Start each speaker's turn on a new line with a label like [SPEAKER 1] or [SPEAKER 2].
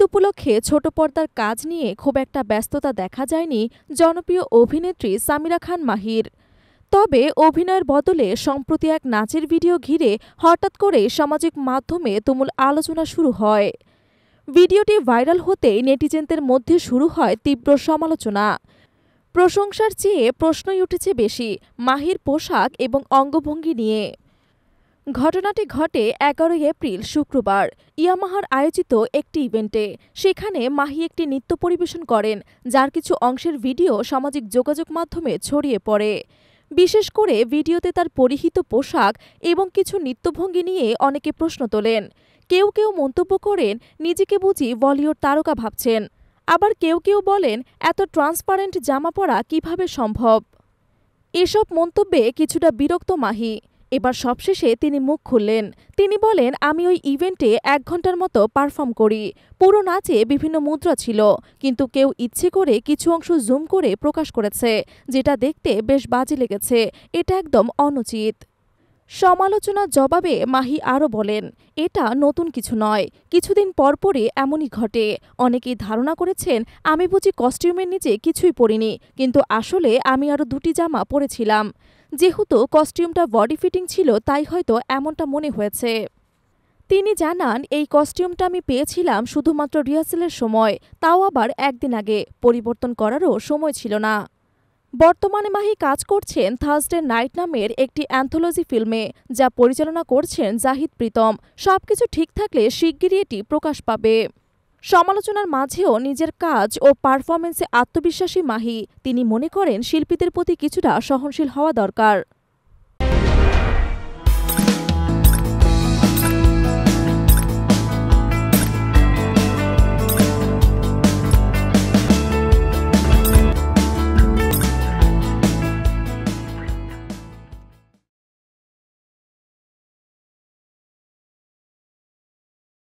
[SPEAKER 1] উপলক্ষে ছোট পর্দার কাজ নিয়ে খুব একটা ব্যস্ততা দেখা যায়নি জনপ্রিয় অভিনেত্রী সামিরা খান মাহির। তবে অভিনয়ের বদলে সম্প্রতি এক নাচের ভিডিও ঘিরে হঠাৎ করে সামাজিক মাধ্যমে তুমুল আলোচনা শুরু হয়। ভিডিওটি ভাইরাল হতেই নেটিজেনদের মধ্যে শুরু হয় তীব্র সমালোচনা। প্রশংসার চেয়ে প্রশ্নই উঠেছে বেশি মাহির পোশাক এবং অঙ্গভঙ্গি নিয়ে। ঘটনাটি ঘটে 11 এপ্রিল শুক্রবার ইয়ামাহার আয়োজিত একটি ইভেন্টে। সেখানে মাহি একটি নৃত্য পরিবেশন করেন, যার কিছু অংশের ভিডিও সামাজিক যোগাযোগ মাধ্যমে ছড়িয়ে পড়ে। বিশেষ করে ভিডিওতে তার পরিহিত পোশাক এবং কিছু নৃত্যভঙ্গি নিয়ে অনেকে প্রশ্ন তোলেন। কেউ কেউ মন্তব্য করেন, নিজেকে বুঝি বলিউড তারকা ভাবছেন। আবার কেউ কেউ বলেন, এত ট্রান্সপারেন্ট জামা পরা কিভাবে সম্ভব। এসব মন্তব্যে কিছুটা বিরক্ত মাহি। এবার সবশেষে তিনি মুখ খুললেন। তিনি বলেন, আমি ওই ইভেন্টে 1 ঘন্টার মতো পারফর্ম করি। পুরো নাচে বিভিন্ন মুদ্রা ছিল, কিন্তু কেউ ইচ্ছে করে কিছু অংশ জুম করে প্রকাশ করেছে, যেটা দেখতে বেশ বাজে লেগেছে। এটা একদম অনুচিত। সমালোচনার জবাবে মাহি আরও বলেন, এটা নতুন কিছু নয়, কিছুদিন পরপরই এমনই ঘটে। অনেকেই ধারণা করেছেন আমি বুঝি কস্টিউমের নিচে কিছুই পরিনি, কিন্তু আসলে আমি আরও 2টি জামা পরেছিলাম। যেহেতু কস্টিউমটা বডি ফিটিং ছিল, তাই হয়তো এমনটা মনে হয়েছে। তিনি জানান, এই কস্টিউমটা আমি পেয়েছিলাম শুধুমাত্র রিহার্সেলের সময়, তাও আবার 1 দিন আগে। পরিবর্তন করারও সময় ছিল না। বর্তমানে মাহি কাজ করছেন থার্সডে নাইট নামের একটি অ্যান্থোলজি ফিল্মে, যা পরিচালনা করছেন জাহিদ প্রীতম। সবকিছু ঠিক থাকলে শিগগিরই এটি প্রকাশ পাবে। সমালোচনার মাঝেও নিজের কাজ ও পারফরমেন্সে আত্মবিশ্বাসী মাহি। তিনি মনে করেন শিল্পীদের প্রতি কিছুটা সহনশীল হওয়া দরকার।